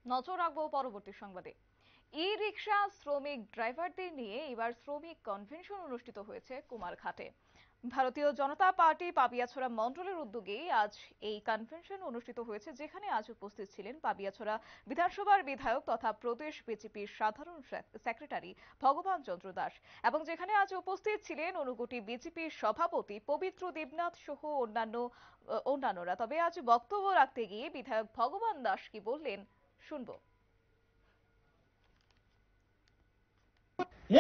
নজর রাখবো পরবর্তী সংবাদে। ই রিক্সা শ্রমিক ড্রাইভারদের নিয়ে এবার শ্রমিক কনভেনশন অনুষ্ঠিত হয়েছে কুমারঘাটে। ভারতীয় জনতা পার্টি পাবিয়াছড়া মণ্ডলের উদ্যোগে আজ এই কনভেনশন অনুষ্ঠিত হয়েছে, যেখানে আজ উপস্থিত ছিলেন পাবিয়াছড়া বিধানসভার বিধায়ক তথা প্রদেশ বিজেপির সাধারণ সেক্রেটারি ভগবান চন্দ্র দাস, এবং যেখানে আজ উপস্থিত ছিলেন ঊনকোটি বিজেপির সভাপতি পবিত্র দেবনাথ সহ অন্যান্যরা। তবে আজ বক্তব্য রাখতে গিয়ে বিধায়ক ভগবান দাস কি বললেন শুনবো।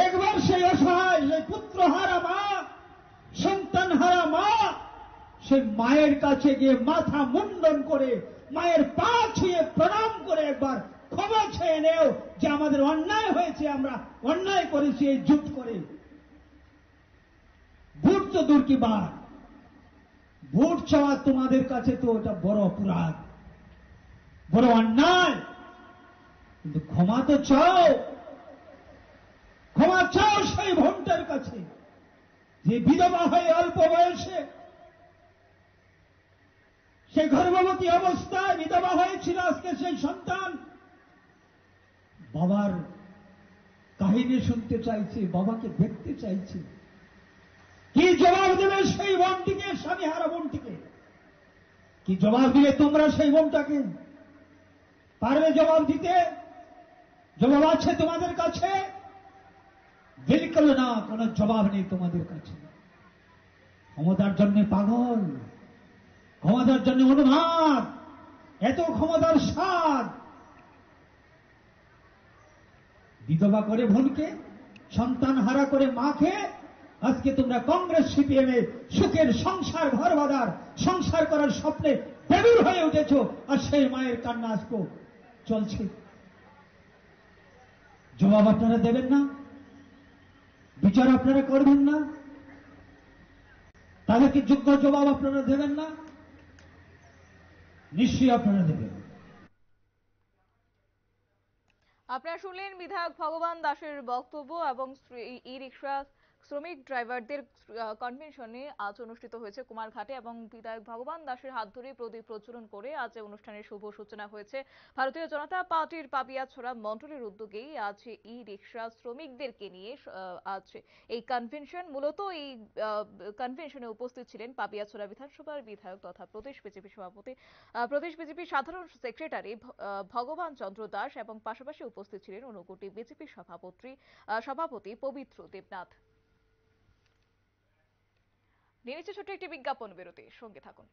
একবার সেই অসহায়, সেই পুত্রহারা মা, সন্তানহারা মা, সেই মায়ের কাছে গিয়ে মাথা মুন্ডন করে মায়ের পা ছুঁয়ে প্রণাম করে একবার ক্ষমা চেয়ে নেও যে আমাদের অন্যায় হয়েছে, আমরা অন্যায় করেছি। এই জুট করে ভোট তো দূর কি বাদ, ভোট চাওয়া তোমাদের কাছে তো ওটা বড় অপরাধ, বড় অন্যায়। কিন্তু ক্ষমা তো চাও, ক্ষমা চাও সেই ভোটার কাছে যে বিধবা হয়ে অল্প বয়সে, সেই গর্ভবতী অবস্থায় বিধবা হয়েছিল। আজকে সেই সন্তান বাবার কাহিনী শুনতে চাইছে, বাবাকে দেখতে চাইছে। কি জবাব দেবে সেই বোনটিকে, স্বামীহারা বোনটিকে? কি জবাব দিবে তোমরা সেই বোনটাকে? পারবে জবাব দিতে? জবাব আছে তোমাদের কাছে? বিলকুল না, কোনো জবাব নেই তোমাদের কাছে। ক্ষমতার জন্য পাগল, ক্ষমতার জন্য অনুমাদ, এত ক্ষমতার স্বাদ। বিধবা করে বোনকে, সন্তান হারা করে মাকে আজকে তোমরা কংগ্রেস সিপিএমে সুখের সংসার, ঘর বাঁধার সংসার করার স্বপ্নে বেদুর হয়ে উঠেছ। আর সেই মায়ের কান্না আজকে চলছে। জবাব আপনারা দেবেন না? বিচার আপনারা করবেন না? তাদেরকে যোগ্য জবাব আপনারা দেবেন না? নিশ্চয়ই আপনারা দেবেন। আপনারা শুনলেন বিধায়ক ভগবান দাসের বক্তব্য। এবং ই রিক্সা শ্রমিক ড্রাইভারদের কনভেনশনে আজ অনুষ্ঠিত হয়েছে কুমারঘাটে, এবং বিধায়ক ভগবান দাসের হাত ধরে প্রদীপ প্রজ্বলন করে আজ অনুষ্ঠানের শুভ সূচনা হয়েছে। ভারতীয় জনতা পার্টির পাবিয়াছড়া মণ্ডলের উদ্যোগেই আজ ই রিক্সা শ্রমিকদেরকে নিয়ে আজ এই কনভেনশন। মূলত এই কনভেনশনে উপস্থিত ছিলেন পাবিয়াছড়া বিধানসভার বিধায়ক তথা প্রদেশ বিজেপি সভাপতি, প্রদেশ বিজেপির সাধারণ সেক্রেটারি ভগবান চন্দ্র দাস, এবং পাশাপাশি উপস্থিত ছিলেন ঊনকোটি বিজেপির সভাপতি পবিত্র দেবনাথ। নিয়ে নিচ্ছে ছোট্ট একটি বিজ্ঞাপন বিরতি, সঙ্গে থাকুন।